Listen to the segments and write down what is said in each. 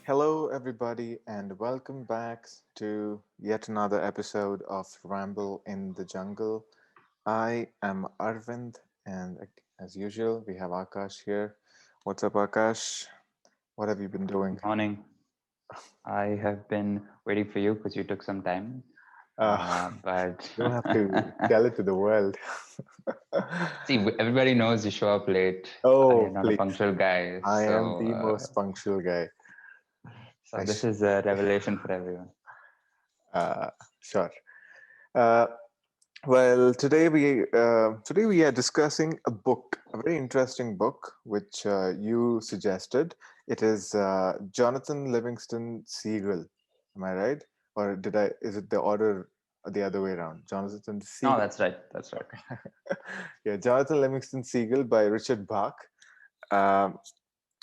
Hello, everybody, and welcome back to yet another episode of Ramble in the Jungle. I am Arvind, and as usual, we have Akash here. What's up, Akash? What have you been doing? Morning. I have been waiting for you because you took some time. Uh, But you don't have to tell it to the world. see, everybody knows you show up late. I am Oh, not a please. punctual guy, I am so the most punctual guy. so I this sh- is a revelation for everyone. uh, sure. Uh, Well, today we are discussing a book, a very interesting book, which you suggested. It is Jonathan Livingston Seagull. Am I right? Or did I? Is it the order the other way around? Jonathan No, Seagull. that's right. That's right. Okay. Yeah, Jonathan Livingston Seagull by Richard Bach. Um,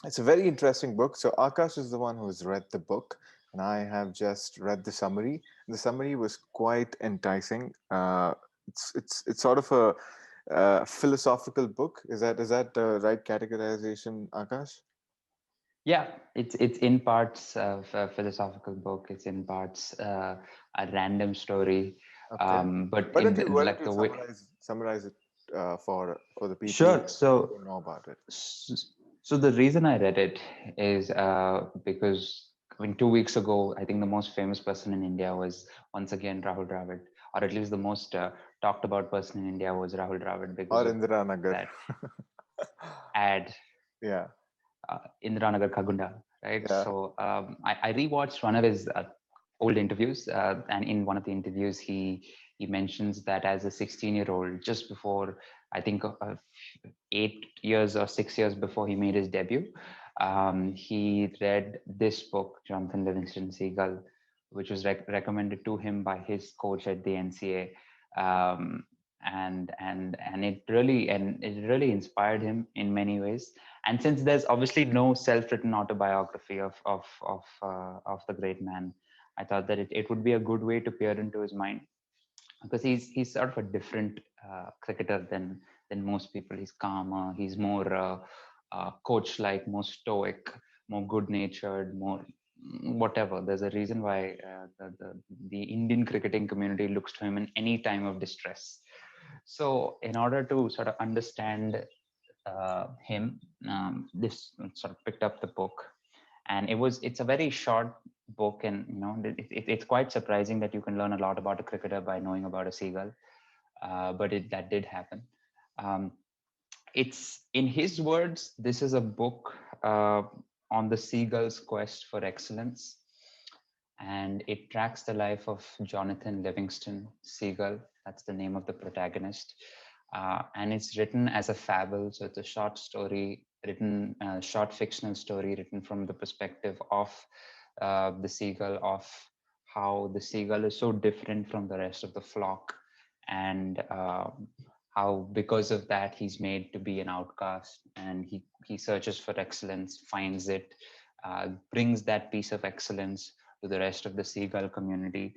it's a very interesting book. So Akash is the one who's read the book, and I have just read the summary. The summary was quite enticing. It's sort of a philosophical book. Is that the right categorization, Akash? Yeah, it's in parts of a philosophical book. It's in parts a random story. Okay. But Why don't in you why don't like you the way. summarize it for the people Sure. who So don't know about it? So the reason I read it is because I mean 2 weeks ago I think the most famous person in India was once again Rahul Dravid, or at least the most talked about person in India was Rahul Dravid because Or of Indira Nagar. that ad Yeah. Indiranagar Kagunda, right? Yeah. So I rewatched one of his old interviews, and in one of the interviews, he mentions that as a 16-year-old, just before I think 8 years or 6 years before he made his debut, he read this book, Jonathan Livingston Seagull, which was recommended to him by his coach at the NCA. And it really inspired him in many ways, and since there's obviously no self-written autobiography of the great man, I thought that it would be a good way to peer into his mind, because he's sort of a different cricketer than most people. He's calmer, he's more coach like, more stoic, more good natured, more whatever. There's a reason why the Indian cricketing community looks to him in any time of distress. So in order to sort of understand him, this sort of picked up the book, and it's a very short book, and it's quite surprising that you can learn a lot about a cricketer by knowing about a seagull. But that did happen. Um, it's in his words, this is a book on the seagull's quest for excellence, and it tracks the life of Jonathan Livingston Seagull. That's the name of the protagonist. And it's written as a fable. So it's a short story written, short fictional story written from the perspective of the seagull, of how the seagull is so different from the rest of the flock, and how because of that he's made to be an outcast, and he searches for excellence, finds it, brings that piece of excellence to the rest of the seagull community,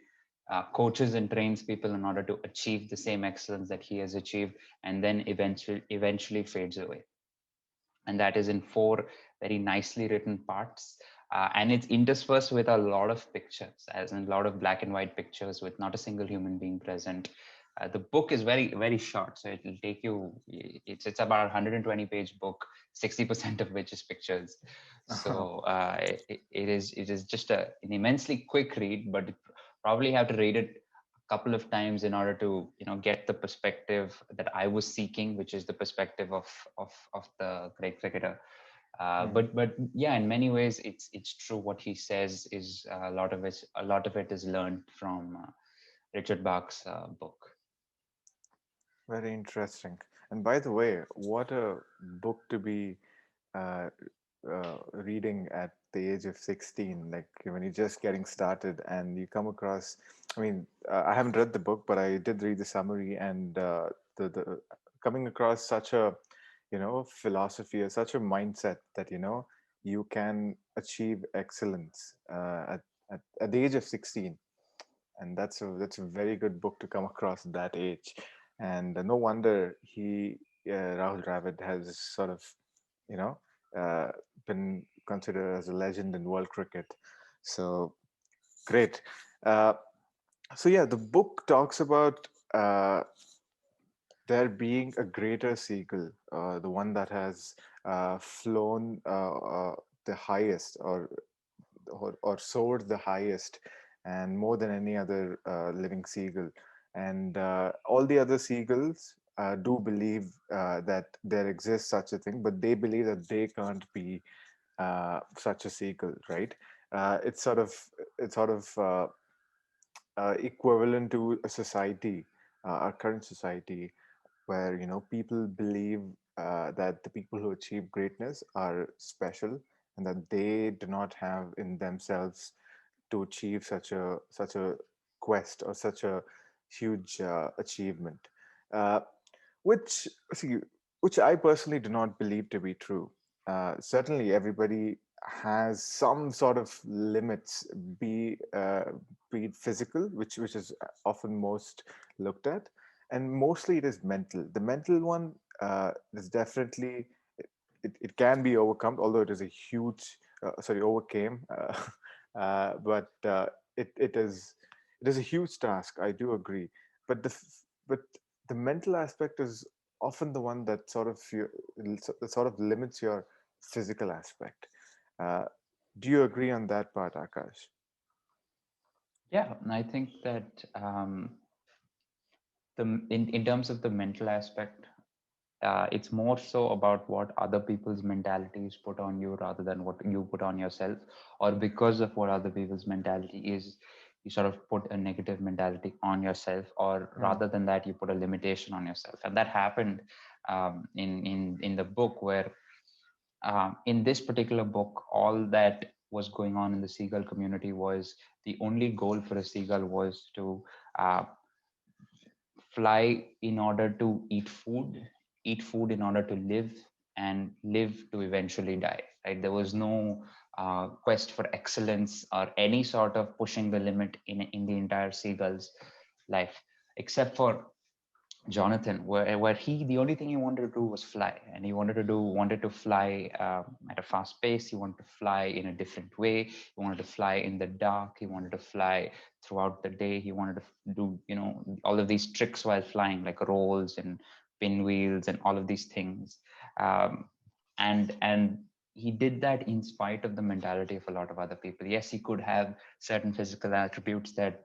coaches and trains people in order to achieve the same excellence that he has achieved, and then eventually fades away. And that is in four very nicely written parts. And it's interspersed with a lot of pictures, as in a lot of black and white pictures with not a single human being present. The book is very, very short, so it will take you. It's about a 120-page book, 60% of which is pictures. So it is just an immensely quick read, but you probably have to read it couple of times in order to get the perspective that I was seeking, which is the perspective of the great cricketer. Hmm. But yeah, in many ways, it's true what he says is a lot of it is learned from Richard Bach's book. Very interesting. And by the way, what a book to be uh, reading at the age of 16, like when you're just getting started and you come across, I mean, I haven't read the book, but I did read the summary, and the coming across such a, philosophy or such a mindset that, you can achieve excellence at the age of 16. and that's a very good book to come across at that age. And no wonder Rahul Dravid has sort of, you know, uh, been considered as a legend in world cricket. So great. Uh, so yeah, the book talks about there being a greater seagull, the one that has flown the highest, or soared the highest, and more than any other living seagull. And all the other seagulls do believe that there exists such a thing, but they believe that they can't be such a seagull, right? It's sort of equivalent to a society, our current society, where people believe that the people who achieve greatness are special, and that they do not have in themselves to achieve such a quest or such a huge achievement. Uh, which see, which I personally do not believe to be true. Certainly, everybody has some sort of limits, be it physical, which is often most looked at, and mostly it is mental. The mental one is definitely, it can be overcome, although it is a huge overcame, but it is a huge task. I do agree, but but the mental aspect is often the one that that sort of limits your physical aspect. Uh, do you agree on that part, Akash? Yeah, and I think that in terms of the mental aspect, it's more so about what other people's mentalities put on you rather than what you put on yourself, or because of what other people's mentality is, you sort of put a negative mentality on yourself, or Mm, rather than that, you put a limitation on yourself. And that happened in the book, where in this particular book, all that was going on in the seagull community was the only goal for a seagull was to uh, fly in order to eat food in order to live, and live to eventually die. Right? There was no quest for excellence or any sort of pushing the limit in the entire seagull's life, except for Jonathan, where the only thing he wanted to do was fly, and he wanted to fly at a fast pace. He wanted to fly in a different way. He wanted to fly in the dark. He wanted to fly throughout the day. He wanted to do all of these tricks while flying, like rolls and pinwheels and all of these things. Um, and he did that in spite of the mentality of a lot of other people. Yes, he could have certain physical attributes that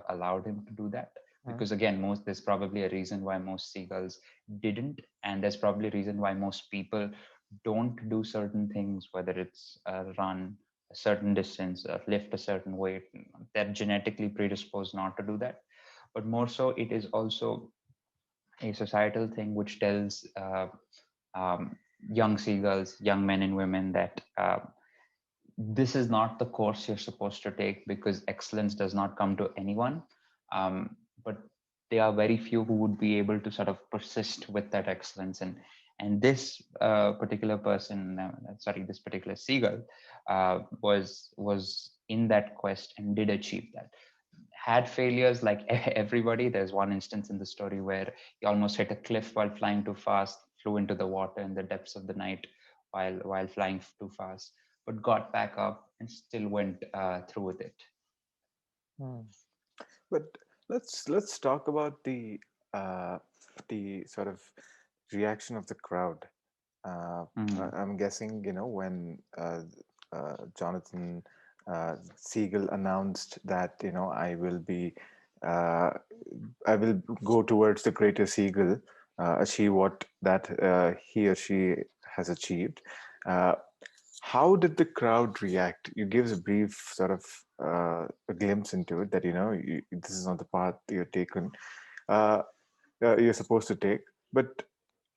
allowed him to do that, mm, because again, most there's probably a reason why most seagulls didn't, and there's probably a reason why most people don't do certain things, whether it's run a certain distance or lift a certain weight. They're genetically predisposed not to do that. But more so, it is also a societal thing which tells um, young seagulls, young men and women, that this is not the course you're supposed to take, because excellence does not come to anyone. But there are very few who would be able to sort of persist with that excellence. And this particular person, this particular seagull, was in that quest and did achieve that. Had failures like everybody. There's one instance in the story where he almost hit a cliff while flying too fast, flew into the water in the depths of the night while flying too fast, but got back up and still went through with it. mm. But let's talk about the sort of reaction of the crowd. Uh, Mm. I'm guessing, when Jonathan Siegel announced that, uh, I will go towards the greater Siegel, achieve what that he or she has achieved. Uh, how did the crowd react? You give us a brief sort of a glimpse into it, that this is not the path you're taken, uh, you're supposed to take. But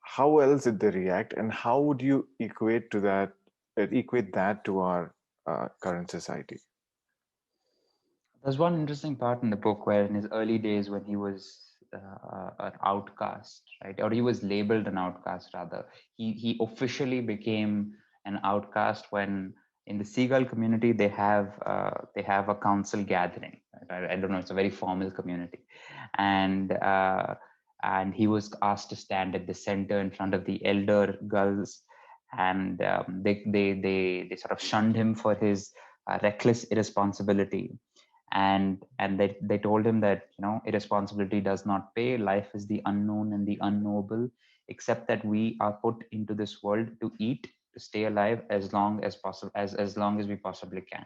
how else did they react, and how would you equate that to our current society? There's one interesting part in the book where, in his early days, when he was an outcast, right, or he was labeled an outcast rather, he officially became an outcast when in the seagull community, they have a council gathering. I don't know, it's a very formal community, and he was asked to stand at the center in front of the elder gulls, and they sort of shunned him for his reckless irresponsibility, and they told him that, irresponsibility does not pay. Life is the unknown and the unknowable, except that we are put into this world to eat, to stay alive as long as possible, as long as we possibly can.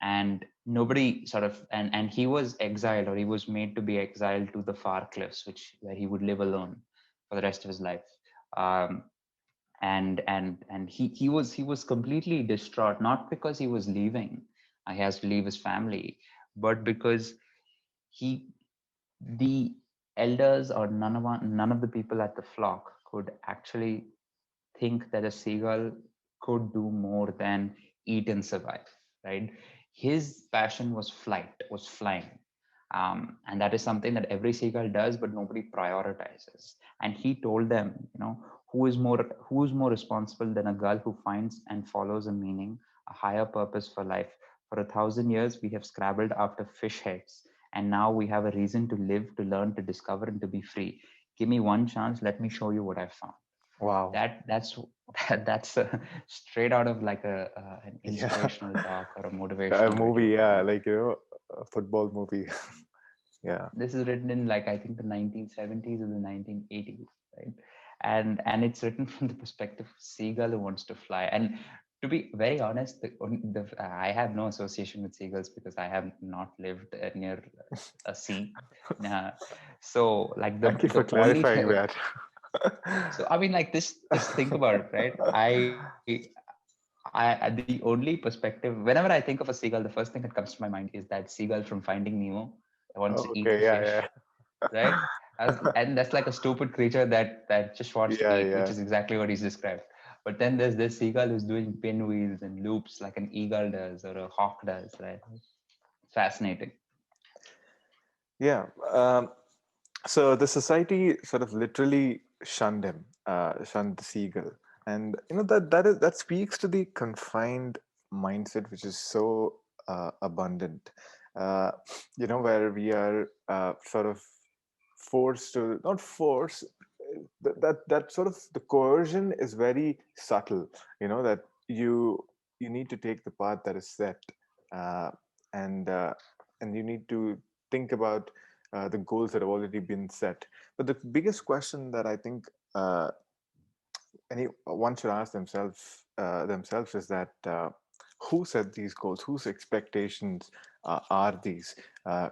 And nobody sort of, and he was exiled, or he was made to be exiled to the far cliffs, which where he would live alone for the rest of his life. um, and he was completely distraught, not because he was leaving, he has to leave his family, but because he the elders, or none of the people at the flock could actually think that a seagull could do more than eat and survive, right? His passion was flight, was flying. And that is something that every seagull does, but nobody prioritizes. And he told them, who is more responsible than a gull who finds and follows a meaning, a higher purpose for life. For 1,000 years, we have scrabbled after fish heads, and now we have a reason to live, to learn, to discover, and to be free. Give me one chance. Let me show you what I found. Wow. That's straight out of like an Yeah. inspirational talk or a A motivational movie, video for yeah, me. like, a football movie. Yeah. This is written in, like, I think the 1970s or the 1980s, right? And it's written from the perspective of seagull who wants to fly. And to be very honest, I have no association with seagulls because I have not lived near a sea. Uh, so like the Thank you for the only clarifying that. so I mean, like, this, just think about it, right? The only perspective, whenever I think of a seagull, the first thing that comes to my mind is that seagull from Finding Nemo that wants to eat the Okay, yeah, fish, yeah. right? And that's like a stupid creature that just wants to Yeah, eat, which yeah. is exactly what he's described. But then there's this seagull who's doing pinwheels and loops like an eagle does or a hawk does, right? Fascinating. Yeah. So the society sort of literally shunned him, shunned the seagull, and that speaks to the confined mindset, which is so abundant. Uh, where we are sort of forced to not force. That sort of the coercion is very subtle. That you need to take the path that is set, uh, and and you need to think about the goals that have already been set. But the biggest question that I think one should ask themselves is that who set these goals? Whose expectations are these?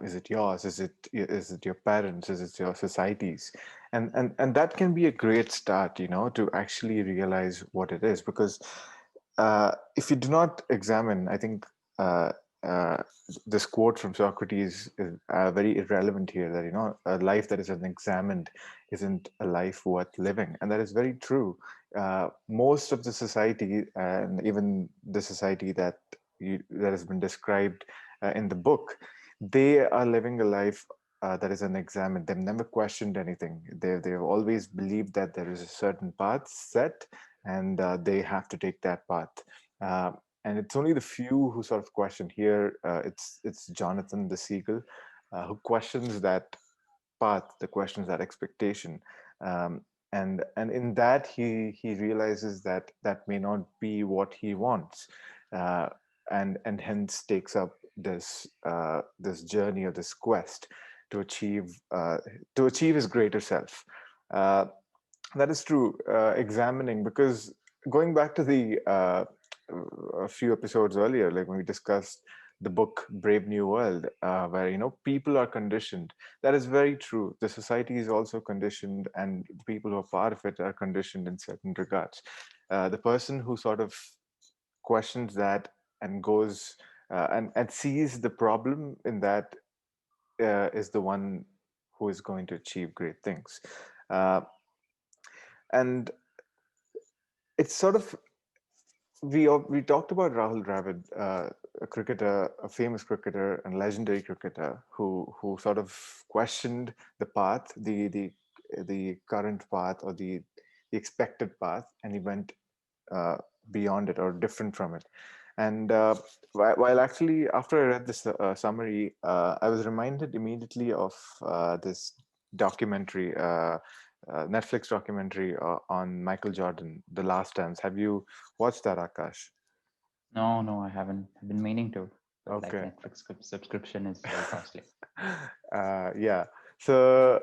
Is it yours? Is it your parents? Is it your societies? And that can be a great start, to actually realize what it is. Because if you do not examine, I think uh, uh, this quote from Socrates is very irrelevant here. That a life that is unexamined isn't a life worth living, and that is very true. Most of the society, and even the society that has been described in the book, they are living a life that is unexamined. They've never questioned anything. They've always believed that there is a certain path set, and they have to take that path. Uh, and it's only the few who sort of question here. It's Jonathan the Seagull who questions that path, the questions that expectation, um, and in that he realizes that that may not be what he wants, uh, and hence takes up this journey or this quest to achieve his greater self. Uh, that is true. Examining, because going back to the a few episodes earlier, like when we discussed the book Brave New World, where people are conditioned. That is very true. The society is also conditioned, and the people who are part of it are conditioned in certain regards. The person who sort of questions that and goes and sees the problem in that is the one who is going to achieve great things. Uh, and it's sort of we talked about Rahul Dravid, a cricketer, a famous cricketer and legendary cricketer who sort of questioned the path, the current path, or the expected path, and he went beyond it or different from it. And while actually, after I read this summary, I was reminded immediately of this documentary, Netflix documentary on Michael Jordan, The Last Dance. Have you watched that, Akash? No, no, I haven't. I've been meaning to, but like Okay. Netflix subscription is very costly. Yeah. So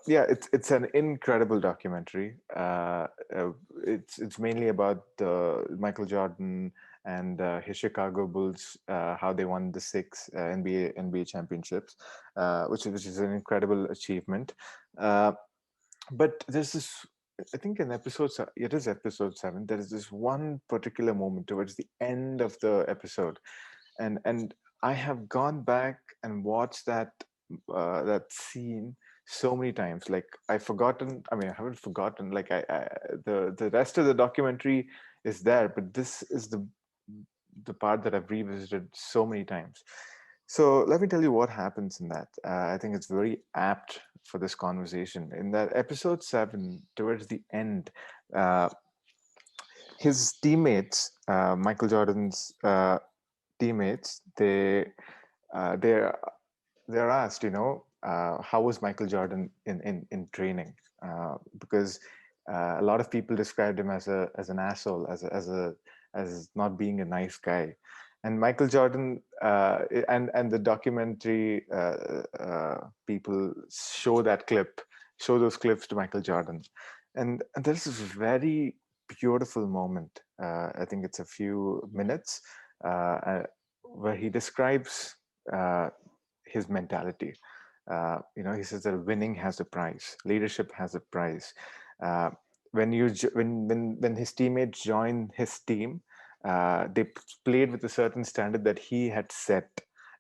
yeah, it's an incredible documentary. It's mainly about Michael Jordan and his Chicago Bulls, how they won the six NBA championships, which is an incredible achievement. Uh, but there's this, I think in it is episode 7. There is this one particular moment towards the end of the episode, and I have gone back and watched that scene so many times. Like I've forgotten. I mean, I haven't forgotten. Like the rest of the documentary is there, but this is the part that I've revisited so many times. So let me tell you what happens in that. I think it's very apt for this conversation. In that episode 7, towards the end, uh, his teammates, Michael Jordan's teammates, they're they're asked, how was Michael Jordan in training? Because a lot of people described him as an asshole, as not being a nice guy. And Michael Jordan and the documentary people show those clips to Michael Jordan, and there's this very beautiful moment. I think it's a few minutes where he describes his mentality. He says that winning has a price, leadership has a price. Uh, when his teammates join his team, they played with a certain standard that he had set,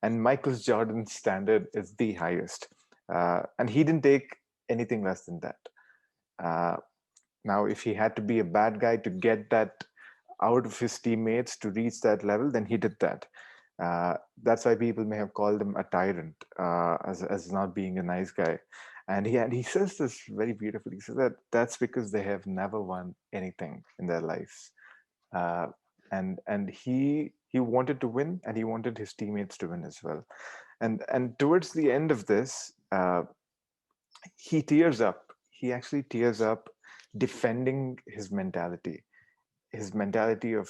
and Michael Jordan's standard is the highest, and he didn't take anything less than that. Uh, Now, if he had to be a bad guy to get that out of his teammates to reach that level, then he did that. That's why people may have called him a tyrant, as not being a nice guy. And he says this very beautifully. He says that that's because they have never won anything in their lives, uh, and he wanted to win, and he wanted his teammates to win as well. And towards the end of this, he tears up. He actually tears up, defending his mentality of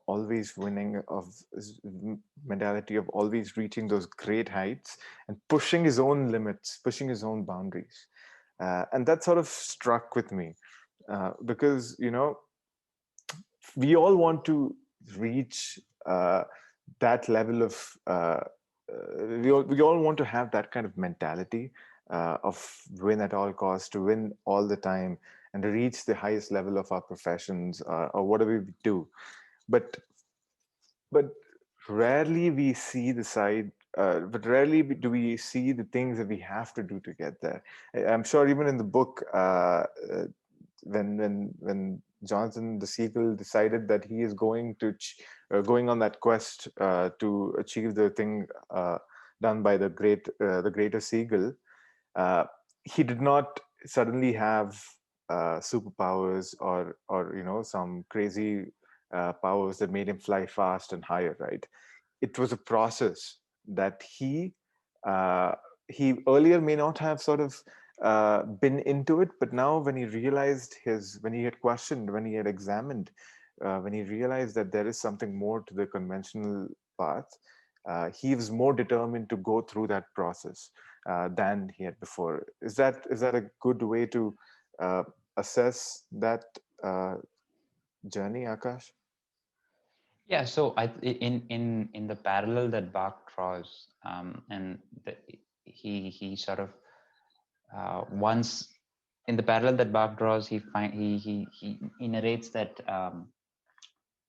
always winning, of his mentality of always reaching those great heights and pushing his own limits, pushing his own boundaries. And that sort of struck with me, because we all want to reach that level of we all want to have that kind of mentality, of win at all costs, to win all the time, and to reach the highest level of our professions, or whatever we do. But but rarely we see the side but rarely do we see the things that we have to do to get there. I'm sure even in the book, when Jonathan the Seagull decided that he is going on that quest to achieve the thing done by the greater seagull, uh, he did not suddenly have superpowers, or some crazy powers that made him fly fast and higher, right? It was a process that uh, he earlier may not have sort of been into it, but now when he had questioned, when he had examined, when he realized that there is something more to the conventional path, he was more determined to go through that process than he had before. Is that a good way to uh, assess that uh, journey, Akash? Yeah, so in the parallel that Bach draws, and he sort of once in the parallel that Bach draws, he narrates that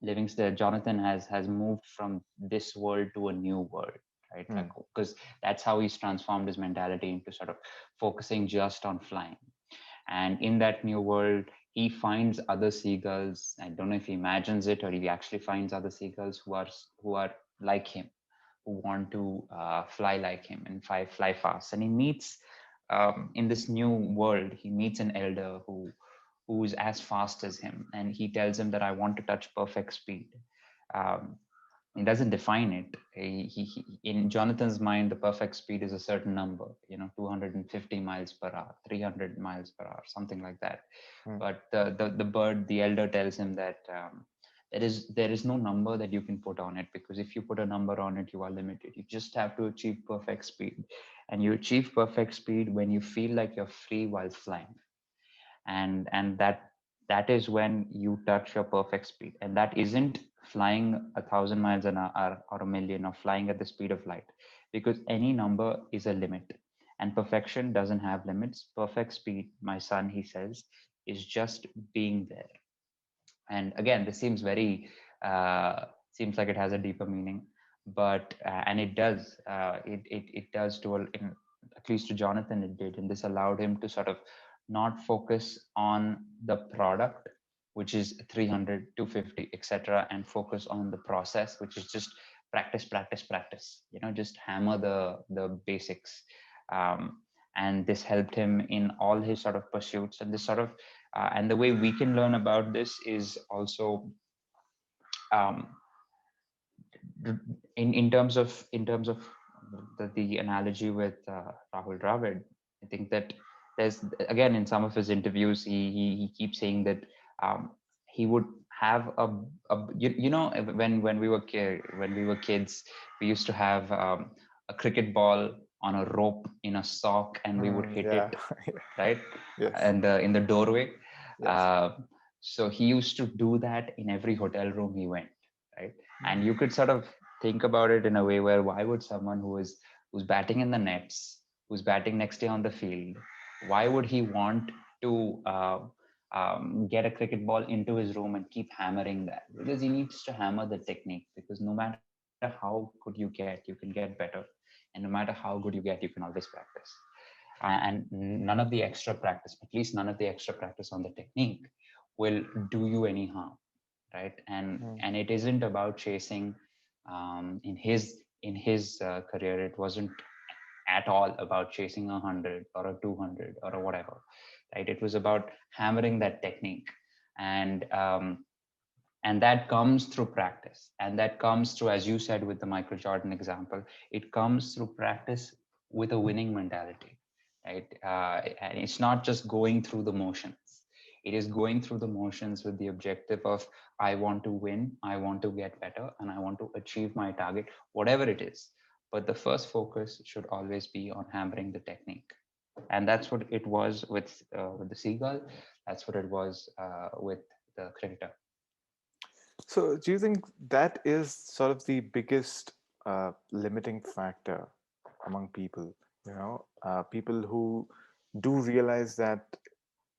Livingston Jonathan has moved from this world to a new world, right? Like, Hmm. because that's how he's transformed his mentality into sort of focusing just on flying. And in that new world, he finds other seagulls. I don't know if he imagines it or he actually finds other seagulls who are like him, who want to fly like him and fly fast. And he meets in this new world, he meets an elder who's as fast as him, and he tells him that I want to touch perfect speed. Um, he doesn't define it. In Jonathan's mind, the perfect speed is a certain number, 250 miles per hour, 300 miles per hour, something like that. mm, But the bird, the elder, tells him that there is no number that you can put on it, because if you put a number on it, you are limited. You just have to achieve perfect speed, and you achieve perfect speed when you feel like you're free while flying, and that is when you touch your perfect speed, and that isn't flying 1,000 miles an hour or a million, or flying at the speed of light, because any number is a limit, and perfection doesn't have limits. Perfect speed, my son, he says, is just being there. And again, this seems very seems like it has a deeper meaning, but and it does, it does at least to Jonathan it did, and this allowed him to sort of not focus on the product, which is 300, 250, etc., and focus on the process, which is just practice, practice, practice, just hammer the basics. um, and this helped him in all his sort of pursuits, and this sort of and the way we can learn about this is also, um, in terms of the analogy with Rahul Dravid. I think that there's, again, in some of his interviews, he keeps saying that he would have when we were kids, we used to have a cricket ball on a rope in a sock, and we would hit yeah. it, right, Yes. and in the doorway. Yes. uh, so he used to do that in every hotel room he went, right? And you could sort of think about it in a way where, why would someone who's batting in the nets, who's batting next day on the field, why would he want to get a cricket ball into his room and keep hammering that? Because he needs to hammer the technique, because no matter how good you can get better, and no matter how good you get, you can always practice. And none of the extra practice, at least none of the extra practice on the technique, will do you any harm, right? and Mm, and it isn't about chasing, in his career, it wasn't at all about chasing 100 or a 200 or a whatever, right? It was about hammering that technique. And um, and that comes through practice, and that comes through, as you said with the Michael Jordan example, it comes through practice with a winning mentality, right? And it's not just going through the motions. It is going through the motions with the objective of, I want to win, I want to get better, and I want to achieve my target, whatever it is. But the first focus should always be on hammering the technique, and that's what it was with the Seagull. That's what it was with the cricketer. so do you think that is sort of the biggest limiting factor among people? People who do realize that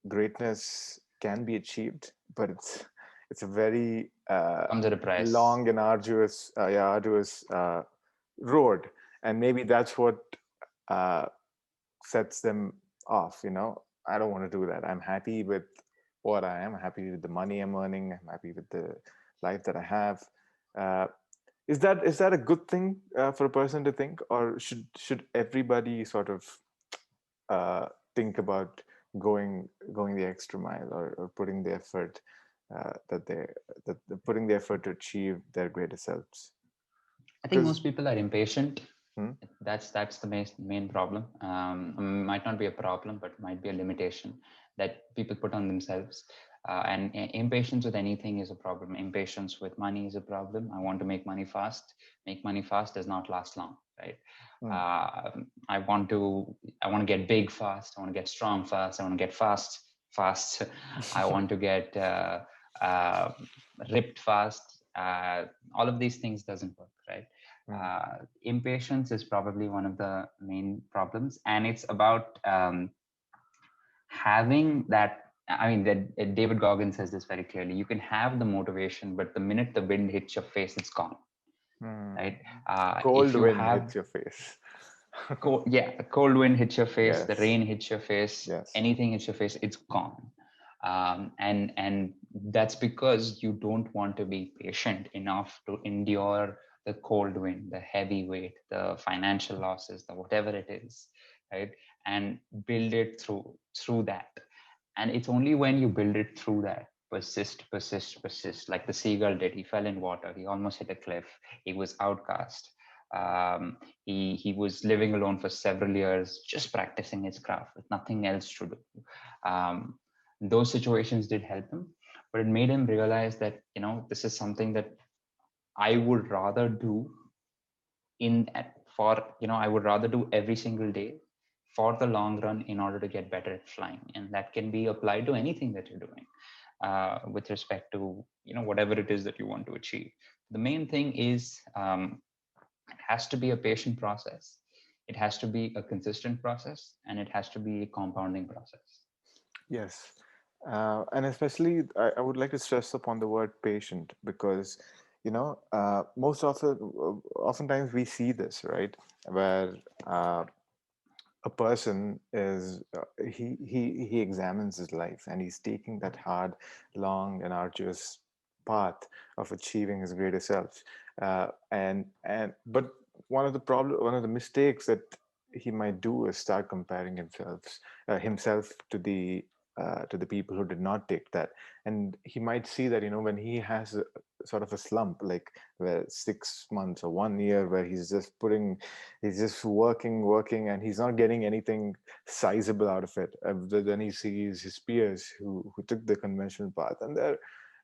greatness can be achieved, but it's a very Comes at a price. long and arduous, arduous road, and maybe that's what uh, sets them off. I don't want to do that. I'm happy with what I am. I'm happy with the money I'm earning. I'm happy with the life that I have. Uh, is that a good thing for a person to think, or should everybody sort of uh, think about going the extra mile, or putting the effort that they're putting the effort to achieve their greater selves? I think Because most people are impatient. hmm, That's the main problem. Might not be a problem, but might be a limitation that people put on themselves. And impatience with anything is a problem. Impatience with money is a problem. I want to make money fast. Make money fast does not last long, right? hmm, Uh, I want to get big fast. I want to get strong fast. I want to get fast. I want to get uh, ripped fast. All of these things doesn't work, right? hmm, Impatience is probably one of the main problems, and it's about having that. I mean, that David Goggins says this very clearly. You can have the motivation, but the minute the wind hits your face, it's gone, hmm. right? Cold If you wind have hits your face. the cold wind hits your face, the Yes, rain hits your face, yes. anything hits your face, it's gone. And that's because you don't want to be patient enough to endure the cold wind, the heavy weight, the financial losses, the whatever it is, right? And build it through that. And it's only when you build it through that, persist, like the seagull did. He fell in water, he almost hit a cliff, he was outcast. He was living alone for several years, just practicing his craft with nothing else to do. um, those situations did help him, but it made him realize that, this is something that I would rather do I would rather do every single day for the long run in order to get better at flying. And that can be applied to anything that you're doing, with respect to, whatever it is that you want to achieve. The main thing is, it has to be a patient process, it has to be a consistent process, and it has to be a compounding process. Yes. And especially, I would like to stress upon the word patient because, most often, oftentimes we see this, right? Where a person is he examines his life and he's taking that hard, long, and arduous path of achieving his greater self. And but one of the mistakes that he might do is start comparing himself to the people who did not take that. And he might see that, when he has sort of a slump, like where 6 months or 1 year, where he's just working, and he's not getting anything sizable out of it. Then he sees his peers who took the conventional path, and they're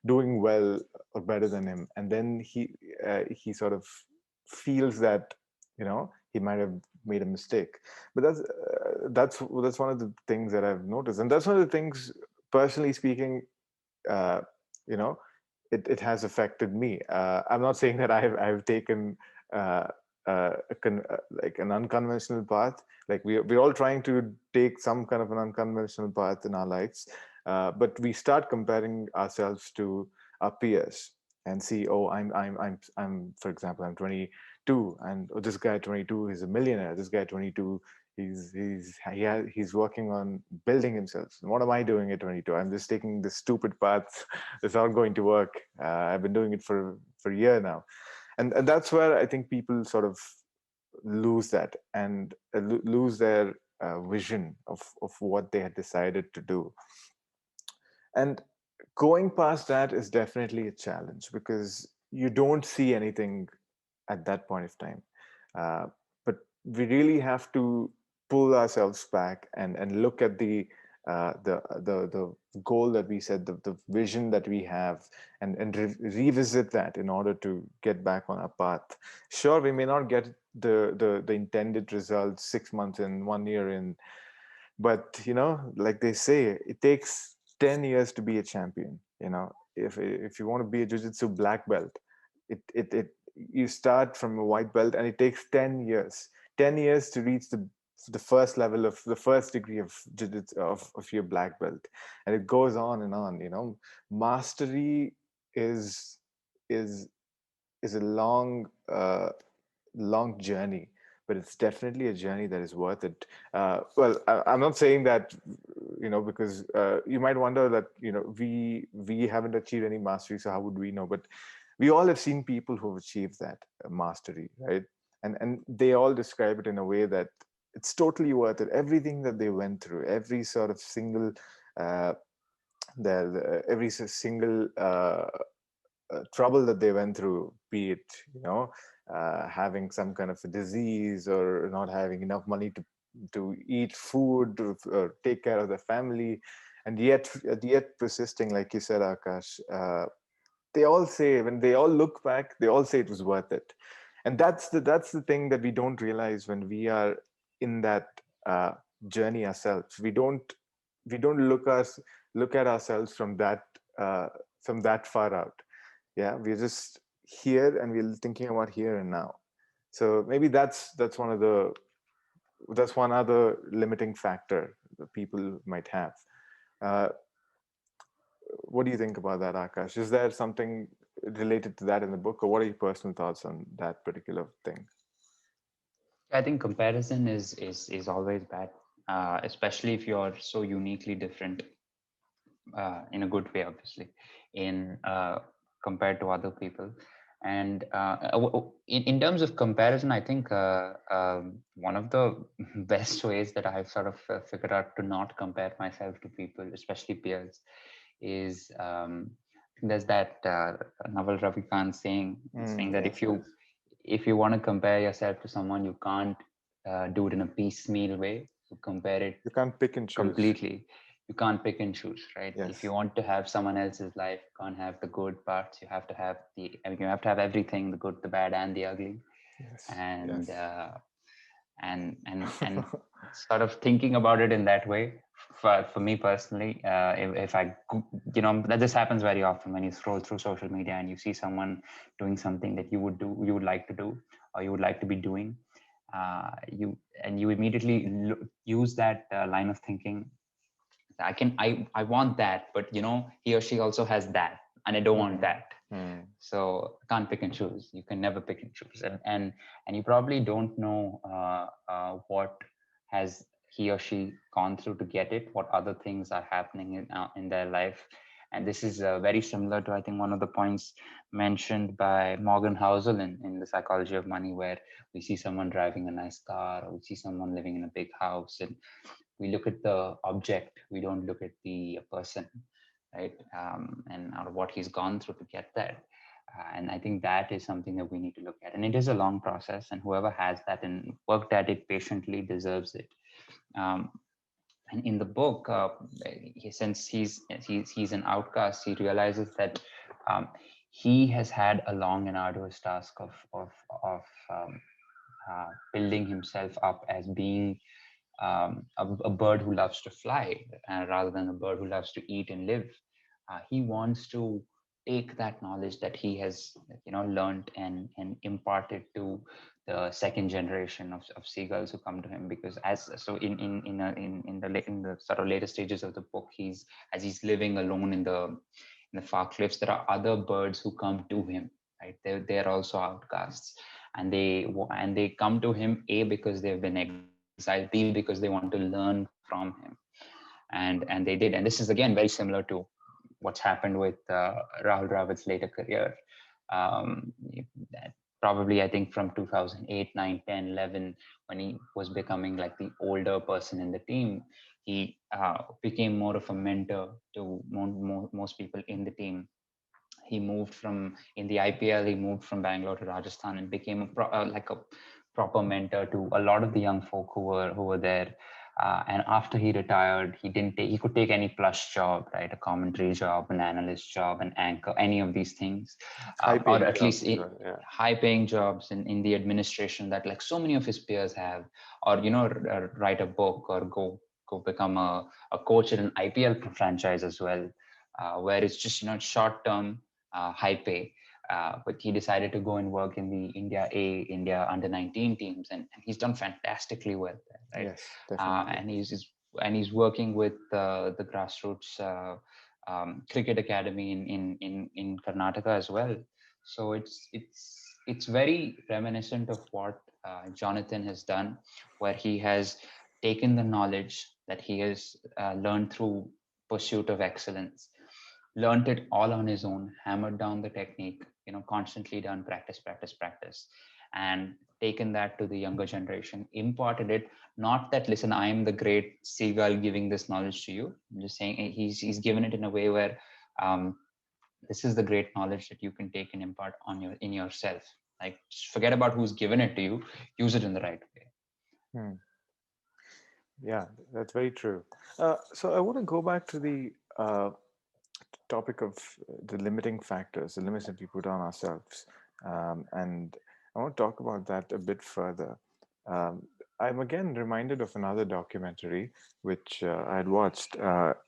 doing well or better than him. And then he sort of feels that, he might have made a mistake. But that's one of the things that I've noticed, and that's one of the things, personally speaking, uh, you know it has affected me. I'm not saying that I've taken uh, like an unconventional path. Like we're all trying to take some kind of an unconventional path in our lives, but we start comparing ourselves to our peers and see, oh, I'm for example, I'm 22, and oh, this guy 22 is a millionaire. This guy 22, he's working on building himself. What am I doing at 22? I'm just taking this stupid path. It's not going to work. I've been doing it for a year now. And that's where I think people sort of lose that, and lose their vision of what they had decided to do. And going past that is definitely a challenge because you don't see anything at that point of time. Uh, but we really have to pull ourselves back and look at the goal that we set, the vision that we have, and revisit that in order to get back on our path. Sure, we may not get the intended results 6 months in, 1 year in, but like they say, it takes 10 years to be a champion. If you want to be a jiu-jitsu black belt, it you start from a white belt, and it takes 10 years, 10 years to reach the first level of the first degree of jiu-jitsu, of your black belt. And it goes on and on. Mastery is is is a long journey, but it's definitely a journey that is worth it. Well, I'm not saying that, because you might wonder that, we haven't achieved any mastery, so how would we know? But we all have seen people who've achieved that mastery, right? And they all describe it in a way that it's totally worth it. Everything that they went through, every sort of single, uh, every single trouble that they went through, be it having some kind of a disease, or not having enough money to eat food, or take care of the family, and yet persisting, like you said, Akash. They all say, when they all look back, they all say it was worth it. And that's the thing that we don't realize when we are in that uh, journey ourselves. We don't look at ourselves uh, from that far out. Yeah, we're just here, and we're thinking about here and now. So maybe that's one other limiting factor that people might have. uh, what do you think about that, Akash? Is there something related to that in the book, or what are your personal thoughts on that particular thing? I think comparison is always bad, especially if you're so uniquely different, in a good way, obviously, in compared to other people. And in terms of comparison, I think one of the best ways that I've sort of figured out to not compare myself to people, especially peers, is there's that Naval Ravikant saying that Yes, yes. if you want to compare yourself to someone, you can't do it in a piecemeal way. You compare it You can't pick and choose. completely. You can't pick and choose, right? If you Yes, want to have someone else's life, you can't have the good parts. You have to have I mean, you have to have everything, the good, the bad, and the ugly. yes, And yes. uh, and sort of thinking about it in that way, for me personally, if I, that this happens very often when you scroll through social media and you see someone doing something that you would like to do, or you would like to be doing, you immediately use that line of thinking. I want that, but he or she also has that, and I don't want Hmm. that. Hmm. So I can't pick and choose. You can never pick and choose, and you probably don't know what has he or she gone through to get it, what other things are happening in their life. And this is very similar to, I think, one of the points mentioned by Morgan Housel in The Psychology of Money, where we see someone driving a nice car, or we see someone living in a big house, and we look at the object, we don't look at the person, right? And or what he's gone through to get that. And I think that is something that we need to look at, and it is a long process, and whoever has that and worked at it patiently deserves it. um, and in the book, since he's an outcast, he realizes that um, he has had a long and arduous task of um, building himself up as being a bird who loves to fly, rather than a bird who loves to eat and live. He wants to take that knowledge that he has, learned, and impart it to the second generation of seagulls who come to him. Because as so in the sort of later stages of the book, he's living alone in the far cliffs, there are other birds who come to him, right? They're also outcasts, and they come to him, A, because they've been exiled, B, because they want to learn from him. And they did. And this is again very similar to what's happened with Rahul Dravid's later career. Um, that probably, I think, from 2008, 9, 10, 11, when he was becoming like the older person in the team, he became more of a mentor to most people in the team. He moved from in the IPL. He moved from Bangalore to Rajasthan and became like a proper mentor to a lot of the young folk who were there. And after he retired, he could take any plush job, right? A commentary job, an analyst job, an anchor, any of these things, High or paying at jobs least as well. Yeah. high paying jobs in the administration that like so many of his peers have, or write a book, or go become a coach at an IPL franchise as well, where it's just short term, high pay. But he decided to go and work in the India under 19 teams, and he's done fantastically well there, right? Yes, definitely. And he's working with the grassroots cricket academy in Karnataka as well. So it's very reminiscent of what Jonathan has done, where he has taken the knowledge that he has learned through pursuit of excellence, learned it all on his own, hammered down the technique, constantly done practice, practice, practice, and taken that to the younger generation, imparted it. Not that, listen, I am the great seagull giving this knowledge to you. I'm just saying he's given it in a way where um, this is the great knowledge that you can take and impart in yourself. Like, just forget about who's given it to you. Use it in the right way. Hmm. Yeah, that's very true. So I want to go back to the topic of the limiting factors, the limits that we put on ourselves. And I want to talk about that a bit further. Um, I'm again reminded of another documentary which I had watched.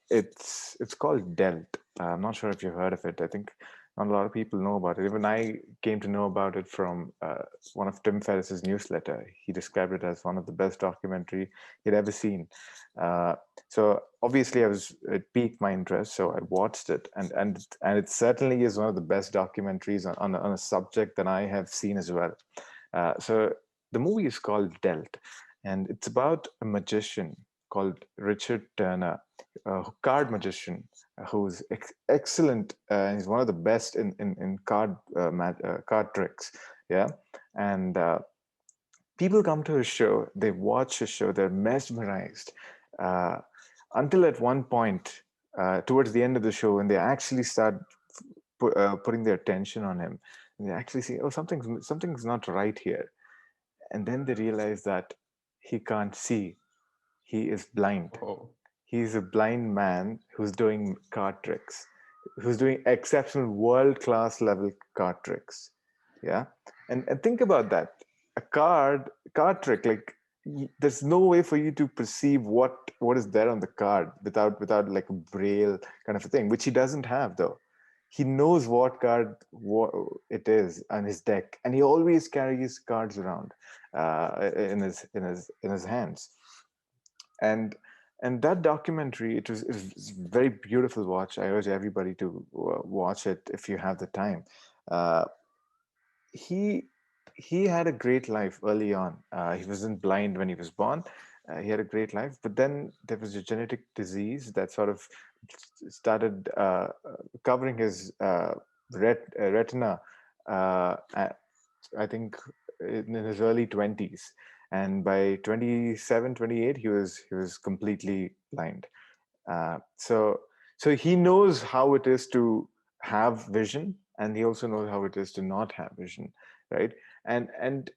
It's called Dealt. I'm not sure if you've heard of it. I think not a lot of people know about it. Even I came to know about it from one of Tim Ferriss's newsletter. He described it as one of the best documentary he'd ever seen. Uh, so obviously, it piqued my interest, so I watched it, and it certainly is one of the best documentaries on a subject that I have seen as well. So the movie is called Dealt, and it's about a magician called Richard Turner, a card magician who's excellent. He's one of the best in card tricks. Yeah, and people come to his show, they watch his show, they're mesmerized, uh, until at one point, towards the end of the show, when they actually start putting their attention on him, and they actually see, oh, something's not right here, and then they realize that he can't see, he is blind. Oh. He's a blind man who's doing card tricks, who's doing exceptional world class level card tricks. Yeah. And think about that. A card trick, like there's no way for you to perceive what is there on the card without like a braille kind of a thing, which he doesn't have though. He knows what card it is on his deck, and he always carries cards around in his hands. and and that documentary, it was a very beautiful watch. I urge everybody to watch it if you have the time. uh, he he had a great life early on. He wasn't blind when he was born. He had a great life, but then there was a genetic disease that sort of started covering his retina. I think in his early 20s, and by 27, 28, he was completely blind. So he knows how it is to have vision, and he also knows how it is to not have vision, right? And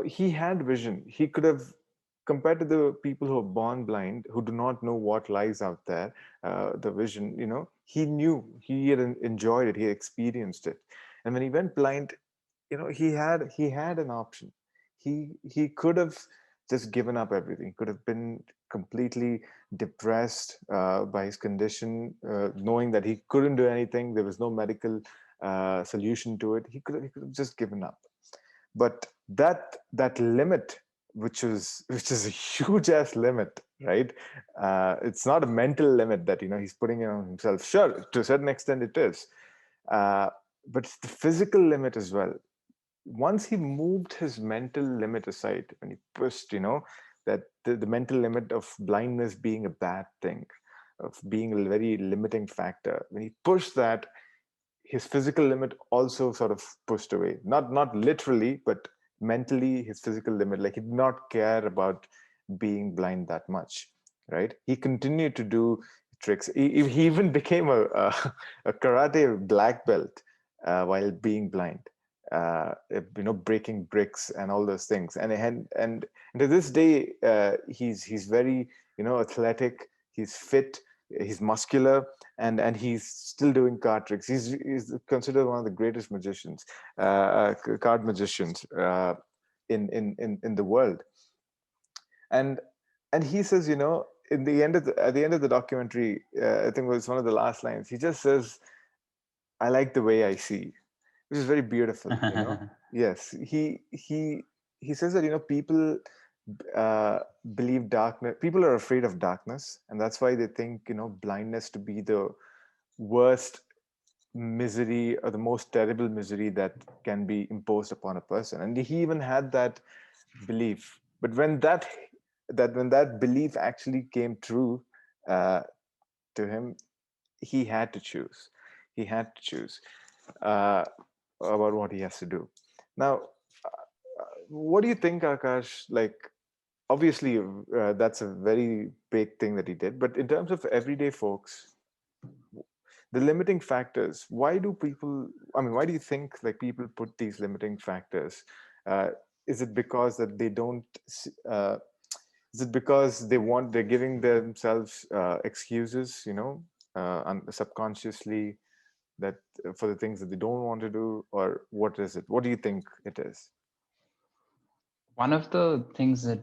he had vision. He could have, compared to the people who are born blind, who do not know what lies out there, the vision, he knew, he had enjoyed it, he experienced it. And when he went blind, he had an option. He could have just given up everything. He could have been completely depressed by his condition, knowing that he couldn't do anything. There was no medical solution to it. He could have just given up. But that limit, which is a huge ass limit, right? It's not a mental limit that he's putting it on himself. Sure, to a certain extent it is, uh, but it's the physical limit as well. Once he moved his mental limit aside, when he pushed, that the mental limit of blindness being a bad thing, of being a very limiting factor, when he pushed that, his physical limit also sort of pushed away. Not literally, but mentally, his physical limit. Like, he did not care about being blind that much, right? He continued to do tricks. He even became a karate black belt while being blind. Breaking bricks and all those things. And to this day, he's very athletic. He's fit. He's muscular, and he's still doing card tricks. He's considered one of the greatest magicians, card magicians in the world. And and he says, at the end of the documentary, I think it was one of the last lines. He just says, "I like the way I see," which is very beautiful. Yes, he says that people uh, believe darkness. People are afraid of darkness, and that's why they think blindness to be the worst misery, or the most terrible misery that can be imposed upon a person. And he even had that belief. But when that belief actually came true uh, to him, he had to choose. He had to choose uh, about what he has to do. Now, what do you think, Akash? Like, obviously, that's a very big thing that he did. But in terms of everyday folks, the limiting factors, why do you think, like, people put these limiting factors? uh, is it because that they don't uh, is it because they're giving themselves excuses, subconsciously, that for the things that they don't want to do? Or what is it? What do you think it is? One of the things that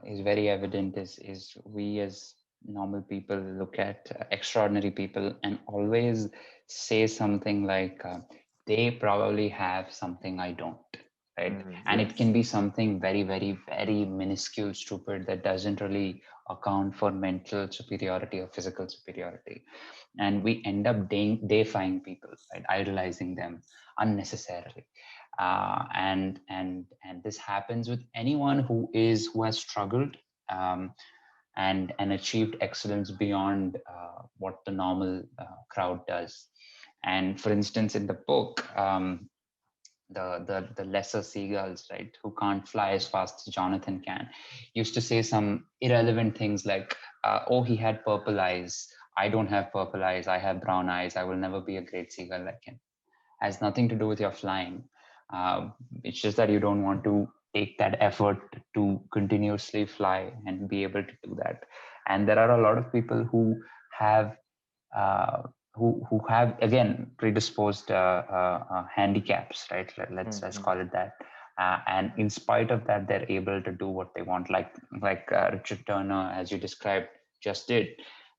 is very evident is we as normal people look at extraordinary people and always say something like, they probably have something I don't, right? And it can Yes. be something very, very, very minuscule, stupid, that doesn't really account for mental superiority or physical superiority. And we end up deifying people, right? Idolizing them unnecessarily. And this happens with anyone who has struggled and achieved excellence beyond what the normal crowd does. And for instance, in the book, the lesser seagulls, right, who can't fly as fast as Jonathan can, used to say some irrelevant things like, "Oh, he had purple eyes. I don't have purple eyes. I have brown eyes. I will never be a great seagull like him." Has nothing to do with your flying. It's just that you don't want to take that effort to continuously fly and be able to do that. And there are a lot of people who have uh, who have again predisposed handicaps, right? Let's Mm-hmm. call it that. And in spite of that, they're able to do what they want, like Richard Turner, as you described, just did.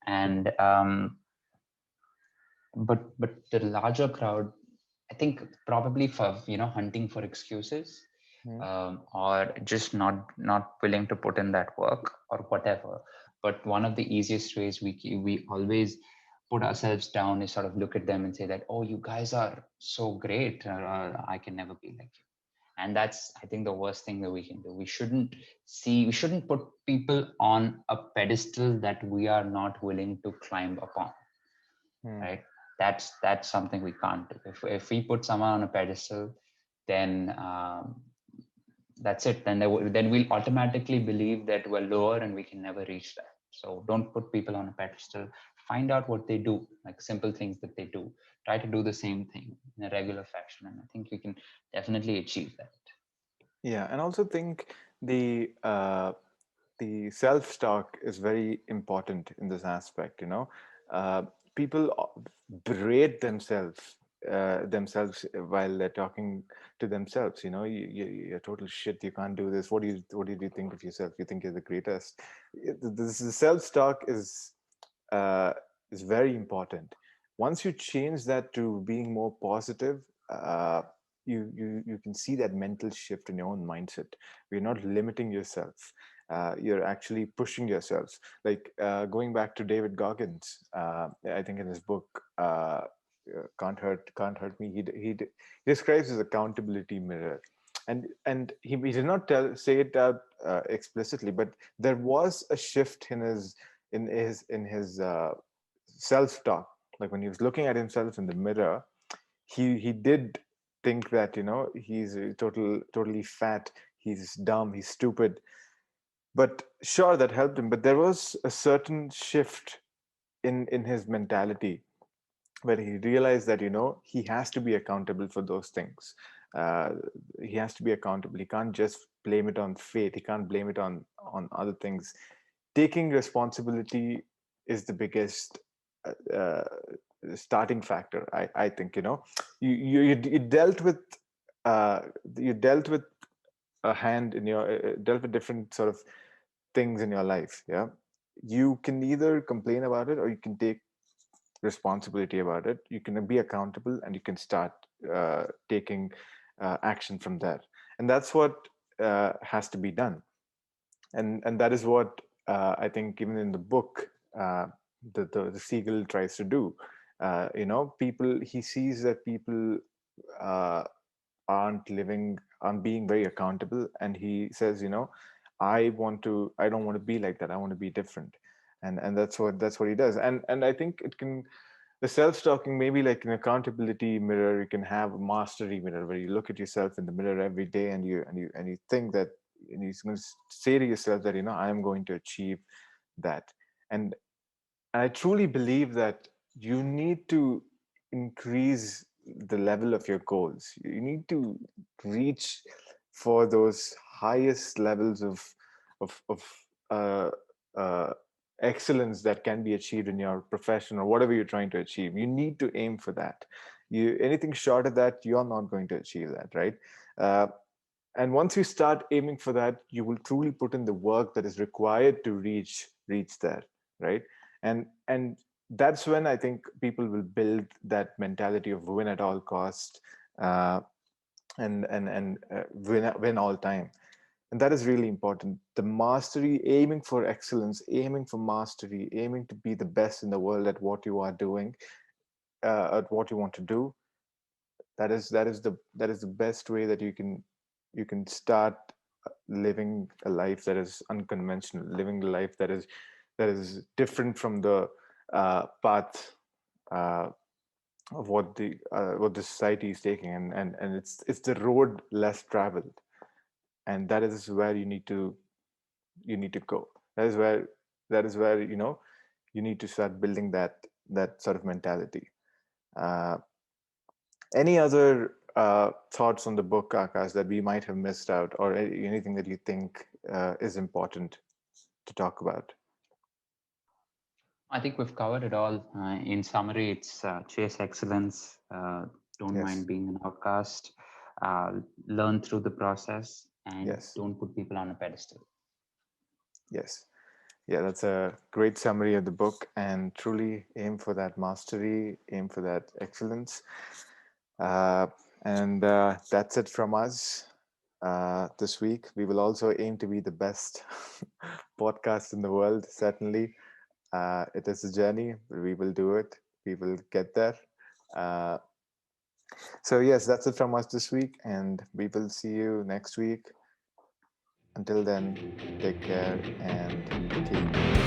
And but the larger crowd, I think, probably for hunting for excuses, Mm-hmm. or just not willing to put in that work or whatever. But one of the easiest ways we always put ourselves down is sort of look at them and say that, oh, you guys are so great, I can never be like you. And that's, I think, the worst thing that we can do. We shouldn't put people on a pedestal that we are not willing to climb upon, right? That's something we can't do. If we put someone on a pedestal, then that's it. Then we'll automatically believe that we're lower and we can never reach that. So don't put people on a pedestal. Find out what they do, like simple things that they do. Try to do the same thing in a regular fashion, and I think we can definitely achieve that. Yeah, and also think the self-talk is very important in this aspect. Uh, People berate themselves while they're talking to themselves. You're total shit. You can't do this. What do you think of yourself? You think you're the greatest. This self-talk uh, is very important. Once you change that to being more positive, you can see that mental shift in your own mindset. You're not limiting yourself. You're actually pushing yourselves. Like going back to David Goggins, I think in his book "Can't Hurt Me," he describes his accountability mirror, and he did not say it out explicitly, but there was a shift in his self-talk. Like when he was looking at himself in the mirror, he did think that he's totally fat, he's dumb, he's stupid. But sure, that helped him, but there was a certain shift in his mentality where he realized that he has to be accountable for those things. uh, he has to be accountable. He can't just blame it on fate. He can't blame it on other things. Taking responsibility is the biggest starting factor. I think you dealt with uh, you dealt with a hand in your dealt with different sort of things in your life. Yeah, you can either complain about it or you can take responsibility about it. You can be accountable and you can start taking action from there. And that's what has to be done. And that is what I think even in the book the seagull tries to do. People, he sees that people uh, aren't being very accountable, and he says, I don't want to be like that. I want to be different. And that's what he does. And I think it can, the self-stalking, maybe like an accountability mirror. You can have a mastery mirror where you look at yourself in the mirror every day, and you think that, and you're going to say to yourself that I am going to achieve that. And I truly believe that you need to increase the level of your goals. You need to reach for those highest levels of uh, uh, excellence that can be achieved in your profession or whatever you're trying to achieve. You need to aim for that. Anything short of that, you're not going to achieve that, right? Uh, and once you start aiming for that, you will truly put in the work that is required to reach there, right? And that's when I think people will build that mentality of win at all cost, uh, and win all time. And that is really important. The mastery, aiming for excellence, aiming for mastery, aiming to be the best in the world at what you are doing, at what you want to do. That is the best way that you can start. living a life that is unconventional, living a life that is different from the path uh, of what the society is taking, and it's the road less traveled, and that is where you need to go. That is where you need to start building that sort of mentality. Uh, any other thoughts on the book, Akash, that we might have missed out, or anything that you think is important to talk about? I think we've covered it all. In summary, it's chase excellence, don't Yes, mind being an outcast, uh, learn through the process, and yes, don't put people on a pedestal. yes. Yeah, that's a great summary of the book, and truly aim for that mastery, aim for that excellence. Uh, and That's it from us this week. We will also aim to be the best podcast in the world, certainly. It is a journey, but we will do it. We will get there. Uh, so, yes, that's it from us this week, and we will see you next week. Until then, take care and keep